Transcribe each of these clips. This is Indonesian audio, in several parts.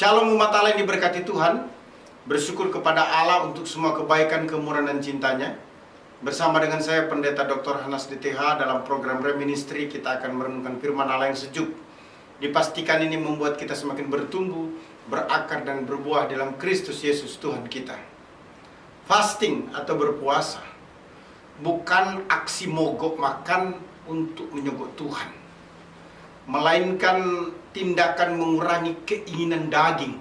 Shalom umat Allah yang diberkati Tuhan. Bersyukur kepada Allah untuk semua kebaikan, kemurahan dan cintanya. Bersama dengan saya Pendeta Dr. Hanas DTH dalam program Reministry, kita akan merenungkan firman Allah yang sejuk. Dipastikan ini membuat kita semakin bertumbuh, berakar dan berbuah dalam Kristus Yesus Tuhan kita. Fasting atau berpuasa bukan aksi mogok makan untuk menyogok Tuhan, melainkan tindakan mengurangi keinginan daging,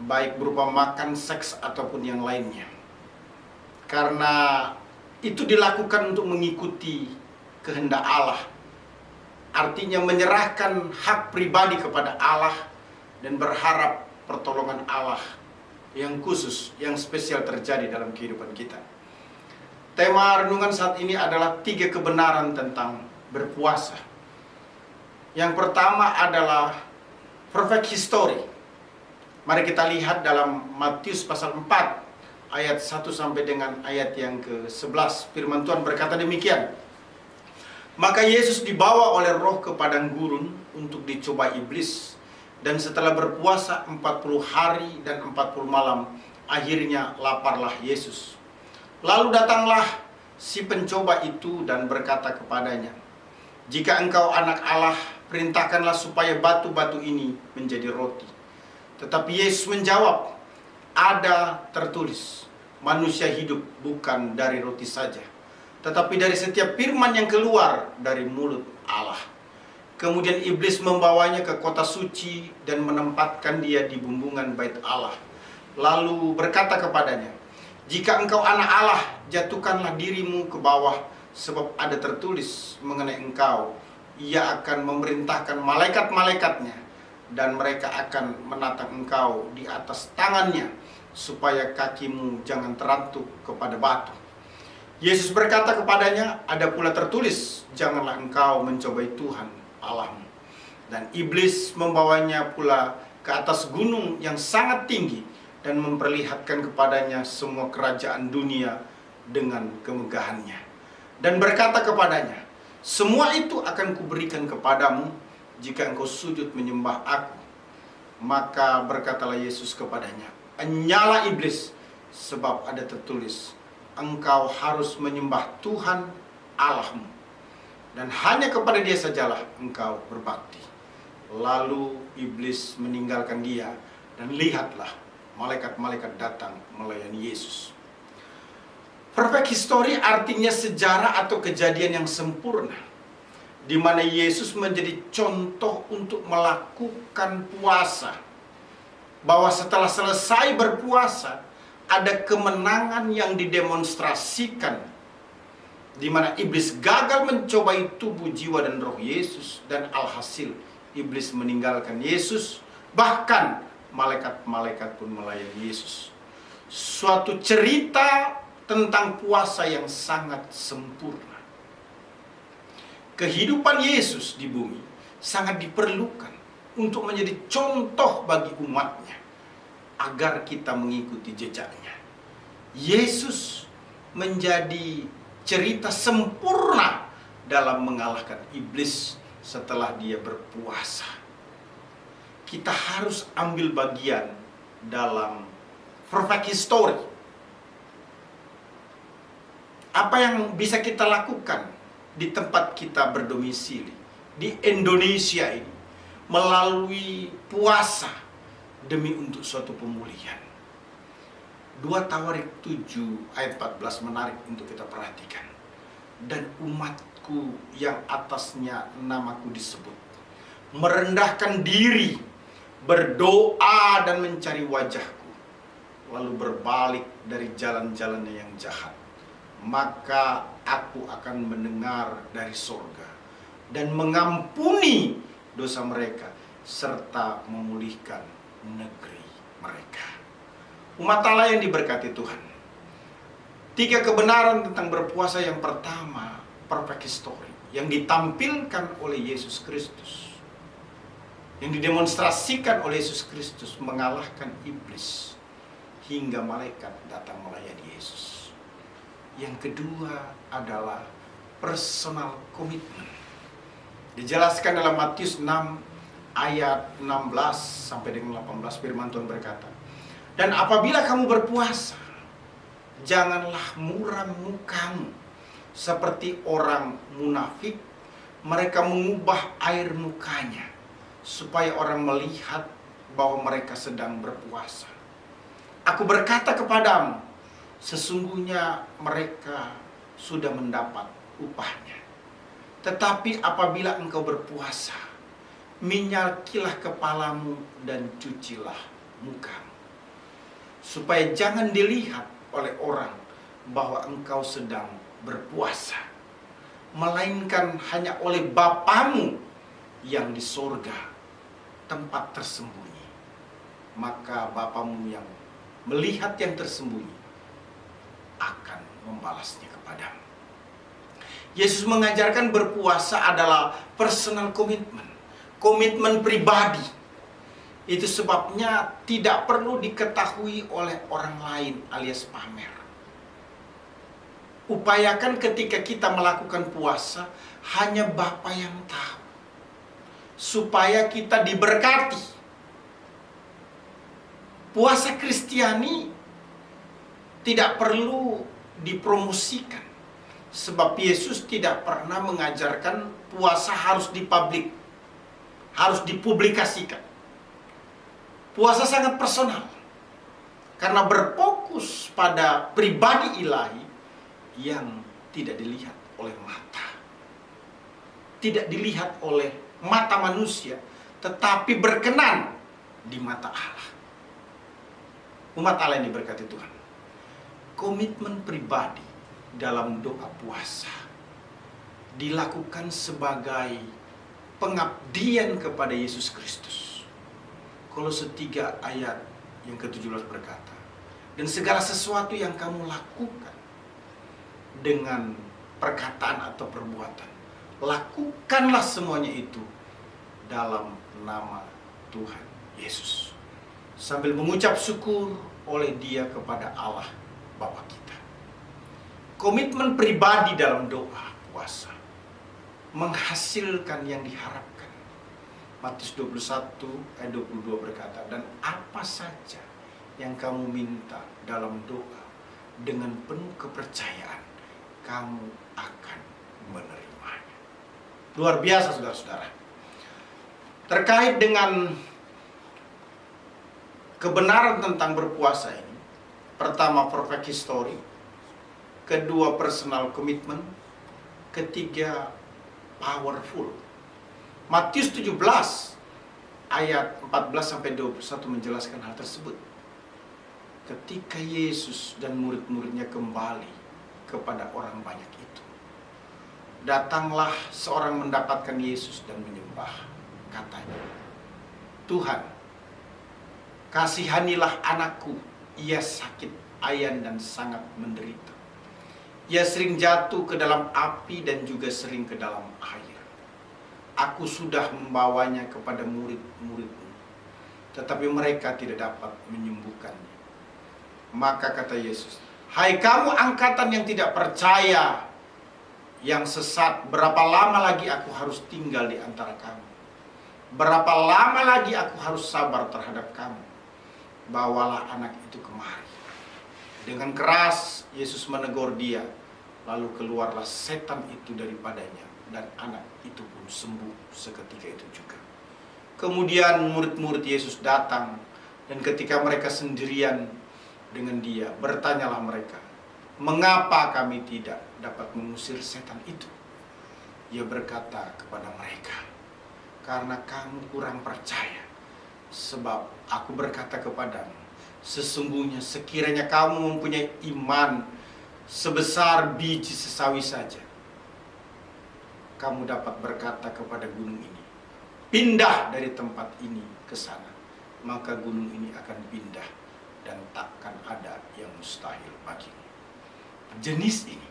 baik berupa makan, seks, ataupun yang lainnya. Karena itu dilakukan untuk mengikuti kehendak Allah. Artinya menyerahkan hak pribadi kepada Allah dan berharap pertolongan Allah yang khusus, yang spesial terjadi dalam kehidupan kita. Tema renungan saat ini adalah 3 kebenaran tentang berpuasa. Yang pertama adalah perfect history. Mari kita lihat dalam Matius pasal 4 ayat 1 sampai dengan ayat yang ke-11. Firman Tuhan berkata demikian. Maka Yesus dibawa oleh Roh ke padang gurun untuk dicoba iblis, dan setelah berpuasa 40 hari dan 40 malam, akhirnya laparlah Yesus. Lalu datanglah si pencoba itu dan berkata kepadanya, "Jika engkau anak Allah, perintahkanlah supaya batu-batu ini menjadi roti." Tetapi Yesus menjawab, "Ada tertulis, manusia hidup bukan dari roti saja, tetapi dari setiap firman yang keluar dari mulut Allah." Kemudian iblis membawanya ke kota suci dan menempatkan dia di bumbungan bait Allah. Lalu berkata kepadanya, "Jika engkau anak Allah, jatuhkanlah dirimu ke bawah, sebab ada tertulis mengenai engkau, Ia akan memerintahkan malaikat-malaikatnya, dan mereka akan menatang engkau di atas tangannya, supaya kakimu jangan terantuk kepada batu." Yesus berkata kepadanya, "Ada pula tertulis, janganlah engkau mencobai Tuhan Allahmu." Dan iblis membawanya pula ke atas gunung yang sangat tinggi dan memperlihatkan kepadanya semua kerajaan dunia dengan kemegahannya. Dan berkata kepadanya, "Semua itu akan kuberikan kepadamu jika engkau sujud menyembah aku." Maka berkatalah Yesus kepadanya, "Enyalah iblis, sebab ada tertulis, engkau harus menyembah Tuhan Allahmu, dan hanya kepada Dia sajalah engkau berbakti." Lalu iblis meninggalkan dia, dan lihatlah, malaikat-malaikat datang melayani Yesus. Perfect history artinya sejarah atau kejadian yang sempurna, di mana Yesus menjadi contoh untuk melakukan puasa. Bahwa setelah selesai berpuasa, ada kemenangan yang didemonstrasikan, di mana iblis gagal mencobai tubuh, jiwa, dan roh Yesus, dan alhasil iblis meninggalkan Yesus. Bahkan malaikat-malaikat pun melayani Yesus. Suatu cerita tentang puasa yang sangat sempurna. Kehidupan Yesus di bumi sangat diperlukan untuk menjadi contoh bagi umatnya, agar kita mengikuti jejaknya. Yesus menjadi cerita sempurna dalam mengalahkan iblis setelah dia berpuasa. Kita harus ambil bagian dalam perfect history. Apa yang bisa kita lakukan di tempat kita berdomisili, di Indonesia ini, melalui puasa demi untuk suatu pemulihan. 2 Tawarik 7 ayat 14 menarik untuk kita perhatikan. "Dan umatku yang atasnya namaku disebut, merendahkan diri, berdoa dan mencari wajahku, lalu berbalik dari jalan-jalannya yang jahat, maka aku akan mendengar dari sorga dan mengampuni dosa mereka, serta memulihkan negeri mereka." Umat Allah yang diberkati Tuhan, 3 kebenaran tentang berpuasa. Yang pertama, perfect history, yang ditampilkan oleh Yesus Kristus, yang didemonstrasikan oleh Yesus Kristus mengalahkan iblis, hingga malaikat datang melayani Yesus. Yang kedua adalah personal commitment. Dijelaskan dalam Matius 6 ayat 16 sampai dengan 18 firman Tuhan berkata, "Dan apabila kamu berpuasa, janganlah muram mukamu seperti orang munafik. Mereka mengubah air mukanya supaya orang melihat bahwa mereka sedang berpuasa. Aku berkata kepadamu, sesungguhnya mereka sudah mendapat upahnya. Tetapi apabila engkau berpuasa, minyakilah kepalamu dan cucilah mukamu, supaya jangan dilihat oleh orang bahwa engkau sedang berpuasa, melainkan hanya oleh Bapamu yang di sorga, tempat tersembunyi. Maka Bapamu yang melihat yang tersembunyi akan membalasnya kepadamu." Yesus mengajarkan berpuasa adalah personal commitment, komitmen pribadi. Itu sebabnya tidak perlu diketahui oleh orang lain alias pamer. Upayakan ketika kita melakukan puasa, hanya Bapa yang tahu, supaya kita diberkati. Puasa Kristiani tidak perlu dipromosikan, sebab Yesus tidak pernah mengajarkan puasa harus dipublik, harus dipublikasikan. Puasa sangat personal, karena berfokus pada pribadi ilahi yang tidak dilihat oleh mata, tidak dilihat oleh mata manusia, tetapi berkenan di mata Allah. Umat Allah yang diberkati Tuhan, komitmen pribadi dalam doa puasa dilakukan sebagai pengabdian kepada Yesus Kristus. Kolose 3 ayat yang ke-17 berkata, "Dan segala sesuatu yang kamu lakukan dengan perkataan atau perbuatan, lakukanlah semuanya itu dalam nama Tuhan Yesus, sambil mengucap syukur oleh Dia kepada Allah Bapa kita." Komitmen pribadi dalam doa puasa menghasilkan yang diharapkan. Matius 21 ayat 22 berkata, "Dan apa saja yang kamu minta dalam doa, dengan penuh kepercayaan, kamu akan menerimanya." Luar biasa saudara-saudara. Terkait dengan kebenaran tentang berpuasa ini, pertama perfect history, kedua personal commitment, ketiga powerful. Matius 17 ayat 14 sampai 21 menjelaskan hal tersebut. Ketika Yesus dan murid-muridnya kembali kepada orang banyak itu, datanglah seorang mendapatkan Yesus dan menyembah. Katanya, "Tuhan, kasihanilah anakku, ia sakit ayan dan sangat menderita. Ia sering jatuh ke dalam api dan juga sering ke dalam air. Aku sudah membawanya kepada murid-muridmu, tetapi mereka tidak dapat menyembuhkannya." Maka kata Yesus, "Hai kamu angkatan yang tidak percaya, yang sesat, berapa lama lagi aku harus tinggal di antara kamu? Berapa lama lagi aku harus sabar terhadap kamu? Bawalah anak itu kemari." Dengan keras Yesus menegur dia, lalu keluarlah setan itu daripadanya, dan anak itu pun sembuh seketika itu juga. Kemudian murid-murid Yesus datang, dan ketika mereka sendirian dengan dia, bertanyalah mereka, "Mengapa kami tidak dapat mengusir setan itu?" Ia berkata kepada mereka, "Karena kamu kurang percaya. Sebab aku berkata kepadamu, sesungguhnya sekiranya kamu mempunyai iman sebesar biji sesawi saja, kamu dapat berkata kepada gunung ini, 'Pindah dari tempat ini ke sana,' maka gunung ini akan pindah, dan takkan ada yang mustahil bagimu." Jenis ini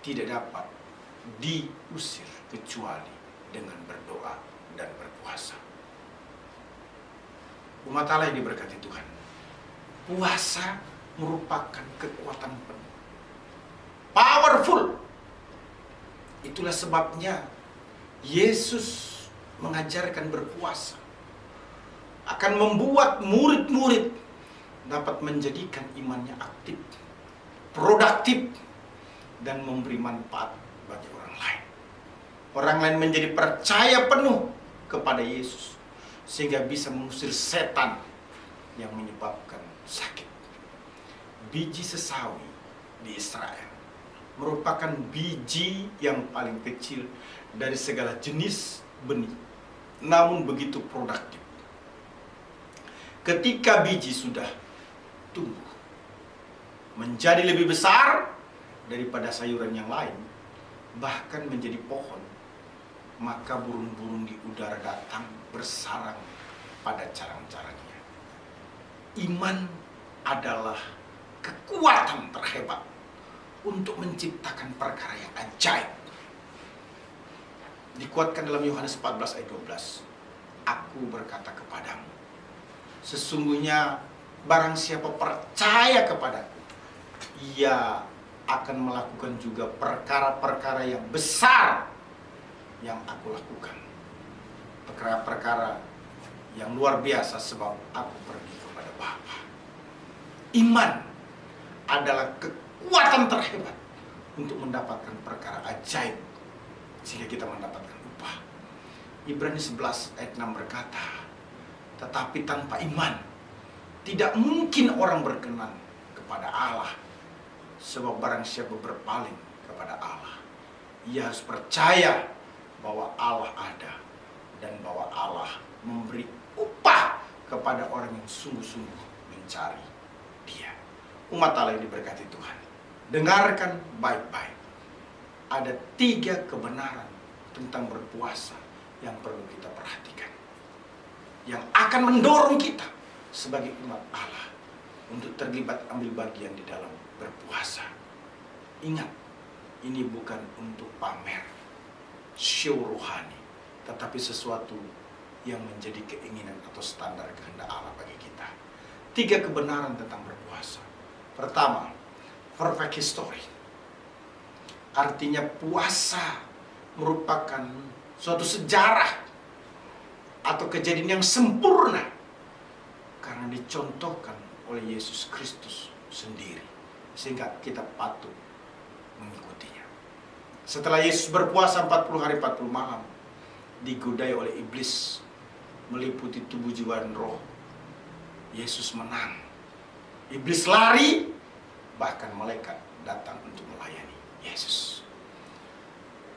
tidak dapat diusir kecuali dengan berdoa dan berpuasa. Umat Allah yang diberkati Tuhan, puasa merupakan kekuatan penuh, powerful. Itulah sebabnya Yesus mengajarkan berpuasa akan membuat murid-murid dapat menjadikan imannya aktif, produktif, dan memberi manfaat bagi orang lain. Orang lain menjadi percaya penuh kepada Yesus sehingga bisa mengusir setan yang menyebabkan sakit. Biji sesawi di Israel merupakan biji yang paling kecil dari segala jenis benih, namun begitu produktif. Ketika biji sudah tumbuh menjadi lebih besar daripada sayuran yang lain, bahkan menjadi pohon, maka burung-burung di udara datang bersarang pada carang-carangnya. Iman adalah kekuatan terhebat untuk menciptakan perkara yang ajaib. Dikuatkan dalam Yohanes 14 ayat 12. Aku berkata kepadamu, sesungguhnya barang siapa percaya kepadaku, ia akan melakukan juga perkara-perkara yang besar yang aku lakukan. Perkara-perkara yang luar biasa sebab aku pergi kepada Bapa. Iman adalah kekuatan terhebat untuk mendapatkan perkara ajaib sehingga kita mendapatkan upah. Ibrani 11 ayat 6 berkata, tetapi tanpa iman tidak mungkin orang berkenan kepada Allah. Sebab barang siapa berpaling kepada Allah, ia harus percaya bahwa Allah ada dan bahwa Allah memberi upah kepada orang yang sungguh-sungguh mencari Dia. Umat Allah yang diberkati Tuhan, dengarkan baik-baik. Ada 3 kebenaran tentang berpuasa yang perlu kita perhatikan, yang akan mendorong kita sebagai umat Allah untuk terlibat ambil bagian di dalam berpuasa. Ingat, ini bukan untuk pamer, show rohani, tetapi sesuatu yang menjadi keinginan atau standar kehendak Allah bagi kita. 3 kebenaran tentang berpuasa. Pertama, perfect history. Artinya puasa merupakan suatu sejarah atau kejadian yang sempurna karena dicontohkan oleh Yesus Kristus sendiri, sehingga kita patut mengikutinya. Setelah Yesus berpuasa 40 hari 40 malam, digodai oleh iblis, meliputi tubuh, jiwa, dan roh, Yesus menang. Iblis lari, bahkan malaikat datang untuk melayani Yesus.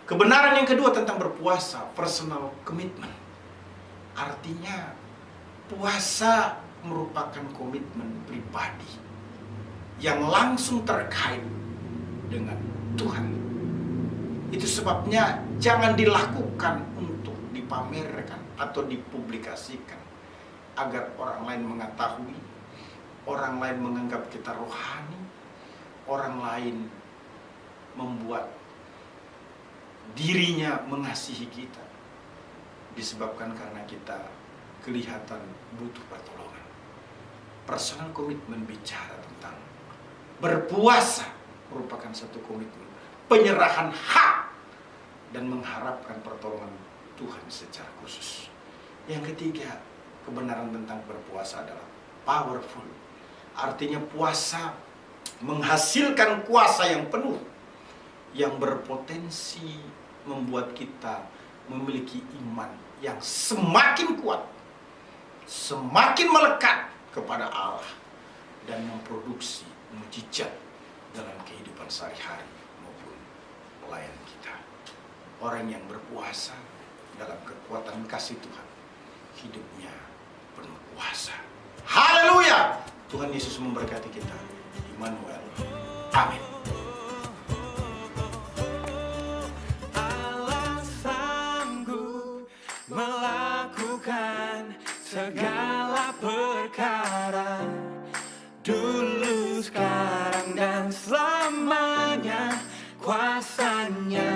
Kebenaran yang kedua tentang berpuasa, personal commitment. Artinya puasa merupakan komitmen pribadi yang langsung terkait dengan Tuhan. Itu sebabnya jangan dilakukan untuk dipamerkan atau dipublikasikan agar orang lain mengetahui, orang lain menganggap kita rohani, orang lain membuat dirinya mengasihi kita disebabkan karena kita kelihatan butuh pertolongan. Personal komitmen bicara tentang berpuasa merupakan satu komitmen penyerahan hak dan mengharapkan pertolongan Tuhan secara khusus. Yang ketiga, kebenaran tentang berpuasa adalah powerful. Artinya puasa menghasilkan kuasa yang penuh yang berpotensi membuat kita memiliki iman yang semakin kuat, semakin melekat kepada Allah dan memproduksi mujizat dalam kehidupan sehari-hari maupun pelayanan kita. Orang yang berpuasa dalam kekuatan kasih Tuhan, hidupnya penuh kuasa. Haleluya! Tuhan Yesus memberkati kita. Immanuel. Amin. Allah sanggup melakukan segala perkara, dulu, sekarang, dan selamanya. Kuasanya